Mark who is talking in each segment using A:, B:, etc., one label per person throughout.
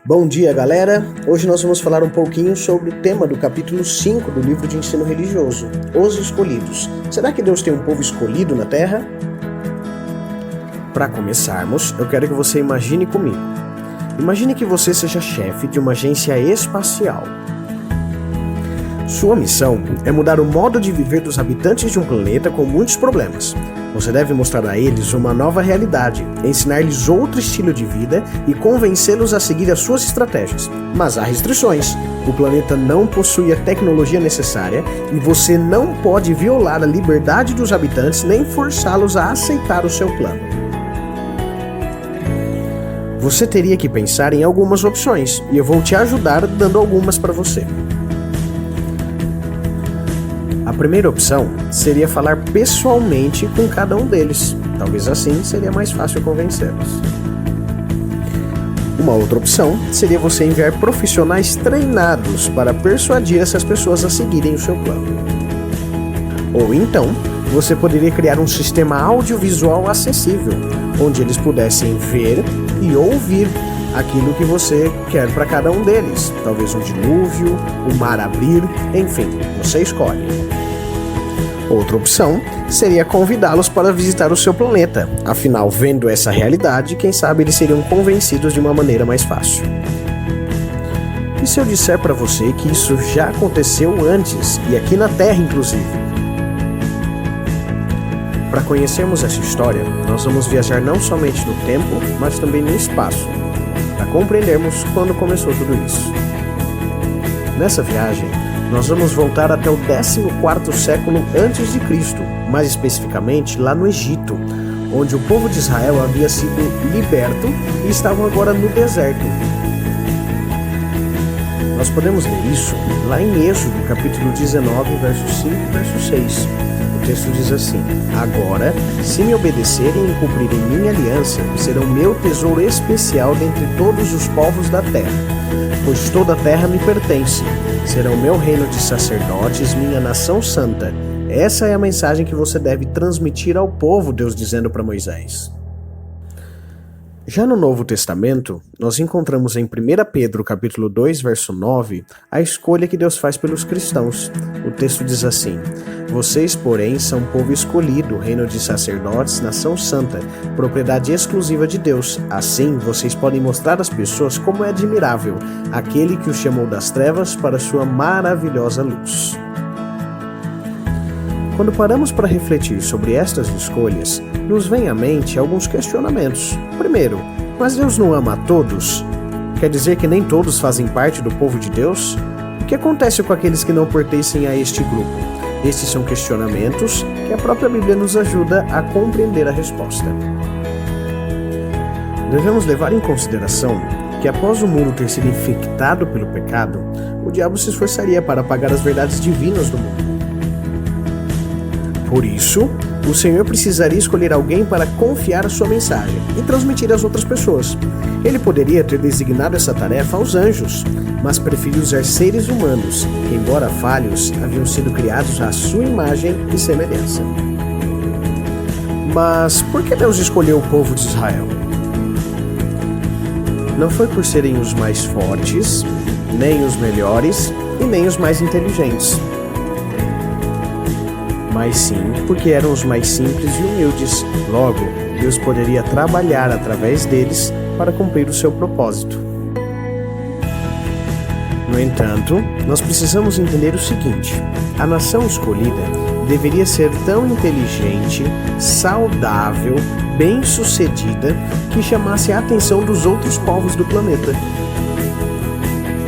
A: Bom dia, galera! Hoje nós vamos falar um pouquinho sobre o tema do capítulo 5 do livro de ensino religioso, Os Escolhidos. Será que Deus tem um povo escolhido na Terra? Para começarmos, eu quero que você imagine comigo. Imagine que você seja chefe de uma agência espacial. Sua missão é mudar o modo de viver dos habitantes de um planeta com muitos problemas. Você deve mostrar a eles uma nova realidade, ensinar-lhes outro estilo de vida e convencê-los a seguir as suas estratégias. Mas há restrições. O planeta não possui a tecnologia necessária e você não pode violar a liberdade dos habitantes nem forçá-los a aceitar o seu plano. Você teria que pensar em algumas opções e eu vou te ajudar dando algumas para você. A primeira opção seria falar pessoalmente com cada um deles. Talvez assim seria mais fácil convencê-los. Uma outra opção seria você enviar profissionais treinados para persuadir essas pessoas a seguirem o seu plano. Ou então, você poderia criar um sistema audiovisual acessível, onde eles pudessem ver e ouvir aquilo que você quer para cada um deles. Talvez um dilúvio, o mar abrir, enfim, você escolhe. Outra opção seria convidá-los para visitar o seu planeta. Afinal, vendo essa realidade, quem sabe eles seriam convencidos de uma maneira mais fácil. E se eu disser para você que isso já aconteceu antes, e aqui na Terra inclusive? Para conhecermos essa história, nós vamos viajar não somente no tempo, mas também no espaço, para compreendermos quando começou tudo isso. Nessa viagem, nós vamos voltar até o 14º século antes de Cristo, mais especificamente lá no Egito, onde o povo de Israel havia sido liberto e estavam agora no deserto. Nós podemos ler isso lá em Êxodo, capítulo 19, verso 5 e verso 6. O texto diz assim: Agora, se me obedecerem e cumprirem minha aliança, serão meu tesouro especial dentre todos os povos da terra, pois toda a terra me pertence. Serão meu reino de sacerdotes, minha nação santa. Essa é a mensagem que você deve transmitir ao povo, Deus dizendo para Moisés. Já no Novo Testamento, nós encontramos em 1 Pedro capítulo 2, verso 9, a escolha que Deus faz pelos cristãos. O texto diz assim: Vocês, porém, são povo escolhido, reino de sacerdotes, nação santa, propriedade exclusiva de Deus. Assim, vocês podem mostrar às pessoas como é admirável aquele que os chamou das trevas para sua maravilhosa luz. Quando paramos para refletir sobre estas escolhas, nos vem à mente alguns questionamentos. Primeiro, mas Deus não ama a todos? Quer dizer que nem todos fazem parte do povo de Deus? O que acontece com aqueles que não pertencem a este grupo? Estes são questionamentos que a própria Bíblia nos ajuda a compreender a resposta. Devemos levar em consideração que após o mundo ter sido infectado pelo pecado, o diabo se esforçaria para apagar as verdades divinas do mundo. Por isso, o Senhor precisaria escolher alguém para confiar a sua mensagem e transmitir às outras pessoas. Ele poderia ter designado essa tarefa aos anjos, mas preferiu usar seres humanos, que, embora falhos, haviam sido criados à sua imagem e semelhança. Mas por que Deus escolheu o povo de Israel? Não foi por serem os mais fortes, nem os melhores e nem os mais inteligentes, mas sim porque eram os mais simples e humildes. Logo, Deus poderia trabalhar através deles para cumprir o seu propósito. No entanto, nós precisamos entender o seguinte: a nação escolhida deveria ser tão inteligente, saudável, bem-sucedida, que chamasse a atenção dos outros povos do planeta.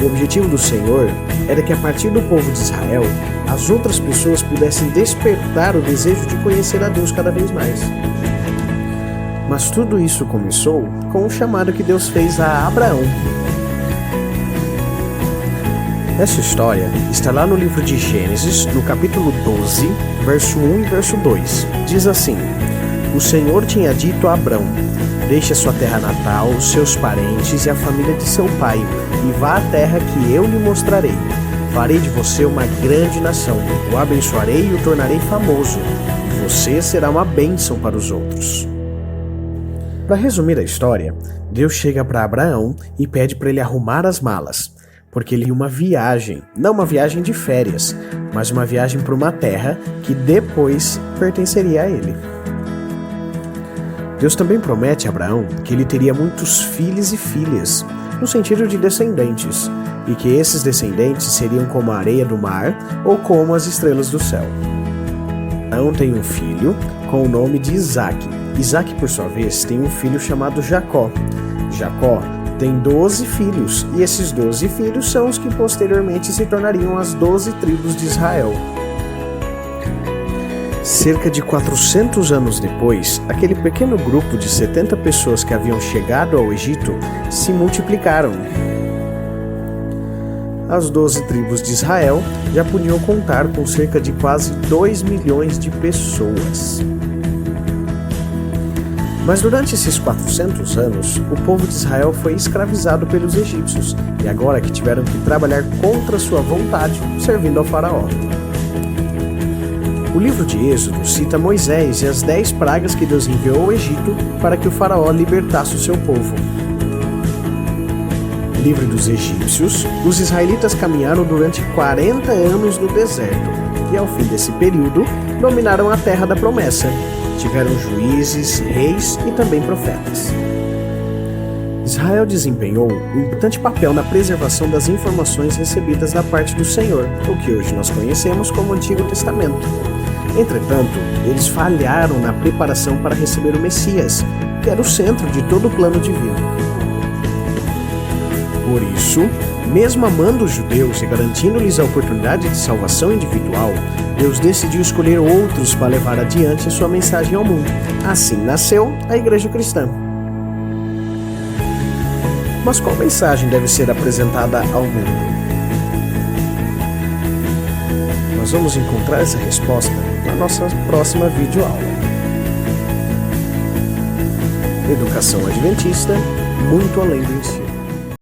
A: O objetivo do Senhor era que a partir do povo de Israel, as outras pessoas pudessem despertar o desejo de conhecer a Deus cada vez mais. Mas tudo isso começou com o chamado que Deus fez a Abraão. Essa história está lá no livro de Gênesis, no capítulo 12, verso 1 e verso 2. Diz assim: O Senhor tinha dito a Abrão: Deixe a sua terra natal, seus parentes e a família de seu pai, e vá à terra que eu lhe mostrarei. Farei de você uma grande nação, o abençoarei e o tornarei famoso, e você será uma bênção para os outros. Para resumir a história, Deus chega para Abraão e pede para ele arrumar as malas, porque ele ia uma viagem, não uma viagem de férias, mas uma viagem para uma terra que depois pertenceria a ele. Deus também promete a Abraão que ele teria muitos filhos e filhas, no sentido de descendentes, e que esses descendentes seriam como a areia do mar ou como as estrelas do céu. Abraão tem um filho com o nome de Isaque. Isaque, por sua vez, tem um filho chamado Jacó. Jacó tem 12 filhos, e esses 12 filhos são os que posteriormente se tornariam as 12 tribos de Israel. Cerca de 400 anos depois, aquele pequeno grupo de 70 pessoas que haviam chegado ao Egito se multiplicaram. As 12 tribos de Israel já podiam contar com cerca de quase 2 milhões de pessoas. Mas durante esses 400 anos, o povo de Israel foi escravizado pelos egípcios, e agora que tiveram que trabalhar contra sua vontade, servindo ao faraó. O livro de Êxodo cita Moisés e as 10 pragas que Deus enviou ao Egito para que o faraó libertasse o seu povo. Livre dos egípcios, os israelitas caminharam durante 40 anos no deserto, e ao fim desse período, dominaram a terra da promessa. Tiveram juízes, reis e também profetas. Israel desempenhou um importante papel na preservação das informações recebidas da parte do Senhor, o que hoje nós conhecemos como Antigo Testamento. Entretanto, eles falharam na preparação para receber o Messias, que era o centro de todo o plano divino. Por isso, mesmo amando os judeus e garantindo-lhes a oportunidade de salvação individual, Deus decidiu escolher outros para levar adiante a sua mensagem ao mundo. Assim nasceu a Igreja Cristã. Mas qual mensagem deve ser apresentada ao mundo? Nós vamos encontrar essa resposta na nossa próxima videoaula. Educação Adventista, muito além do ensino.